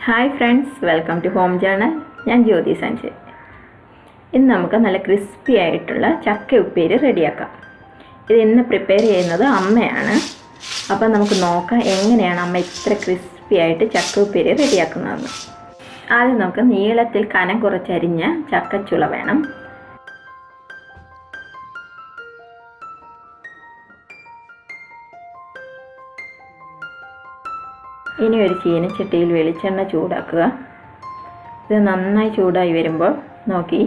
Hi friends, welcome to home journal. ഞാൻ ജ്യോതി സഞ്ജയ്. ഇന്ന് നമുക്ക് നല്ല ക്രിസ്പി ആയിട്ടുള്ള ചക്ക ഉപ്പേരി റെഡിയാക്കാം. ഇത് ഇന്ന് പ്രിപ്പയർ ചെയ്യുന്നത് അമ്മയാണ്. അപ്പം നമുക്ക് നോക്കാം എങ്ങനെയാണ് അമ്മ ഇത്ര ക്രിസ്പി ആയിട്ട് ചക്ക ഉപ്പേരി റെഡിയാക്കുന്നതെന്ന്. ആദ്യം നമുക്ക് നീളത്തിൽ കനം കുറച്ചരിഞ്ഞ ചക്കച്ചുള വേണം. ഇനി ഒരു ചീനച്ചട്ടിയിൽ വെളിച്ചെണ്ണ ചൂടാക്കുക. ഇത് നന്നായി ചൂടായി വരുമ്പോൾ നോക്കി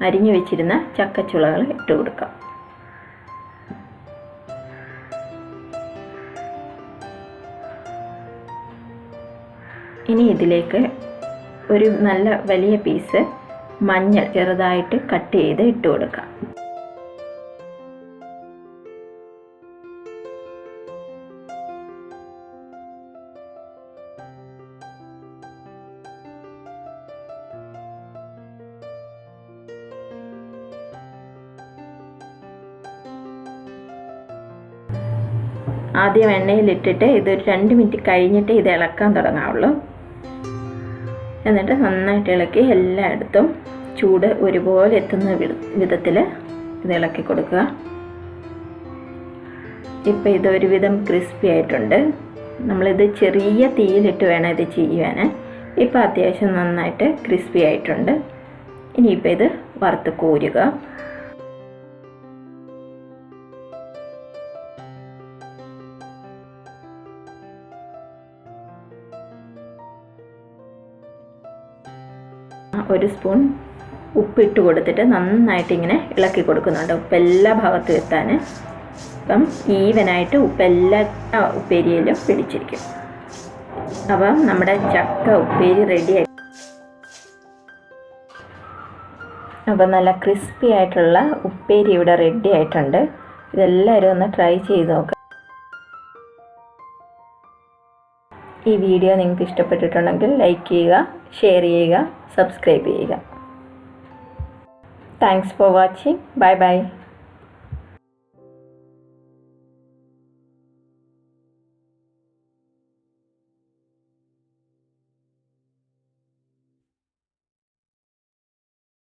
അരിഞ്ഞു വെച്ചിരുന്ന ചക്കച്ചുളകൾ ഇട്ട് കൊടുക്കാം. ഇനി ഇതിലേക്ക് ഒരു നല്ല വലിയ പീസ് മഞ്ഞൾ ചെറുതായിട്ട് കട്ട് ചെയ്ത് ഇട്ട് കൊടുക്കാം. ആദ്യം എണ്ണയിലിട്ടിട്ട് ഇതൊരു 2 മിനിറ്റ് കഴിഞ്ഞിട്ട് ഇത് ഇളക്കാൻ തുടങ്ങാവുള്ളൂ. എന്നിട്ട് നന്നായിട്ട് ഇളക്കി എല്ലായിടത്തും ചൂട് ഒരുപോലെ എത്തുന്ന വിധത്തിൽ ഇത് ഇളക്കി കൊടുക്കുക. ഇപ്പം ഇതൊരുവിധം ക്രിസ്പി ആയിട്ടുണ്ട്. നമ്മളിത് ചെറിയ തീയിലിട്ട് വേണം ഇത് ചെയ്യാൻ. ഇപ്പം അത്യാവശ്യം നന്നായിട്ട് ക്രിസ്പി ആയിട്ടുണ്ട്. ഇനിയിപ്പോൾ ഇത് വറുത്ത് കോരുക. ഒരു സ്പൂൺ ഉപ്പിട്ട് കൊടുത്തിട്ട് നന്നായിട്ട് ഇങ്ങനെ ഇളക്കി കൊടുക്കുന്നുണ്ട്, ഉപ്പ് എല്ലാ ഭാഗത്തും എത്താൻ. അപ്പം ഈവനായിട്ട് ഉപ്പ് എല്ലാ ഉപ്പേരിയിലും പിടിച്ചിരിക്കും. അപ്പം നമ്മുടെ ചക്ക ഉപ്പേരി റെഡിയായി. അപ്പം നല്ല ക്രിസ്പി ആയിട്ടുള്ള ഉപ്പേരി ഇവിടെ റെഡി ആയിട്ടുണ്ട്. ഇതെല്ലാവരും ഒന്ന് ട്രൈ ചെയ്ത് നോക്കാം. ഈ വീഡിയോ നിങ്ങൾക്ക് ഇഷ്ടപ്പെട്ടിട്ടുണ്ടെങ്കിൽ ലൈക്ക് ചെയ്യുക, ഷെയർ ചെയ്യുക, സബ്സ്ക്രൈബ് ചെയ്യുക. Thanks for watching. Bye bye.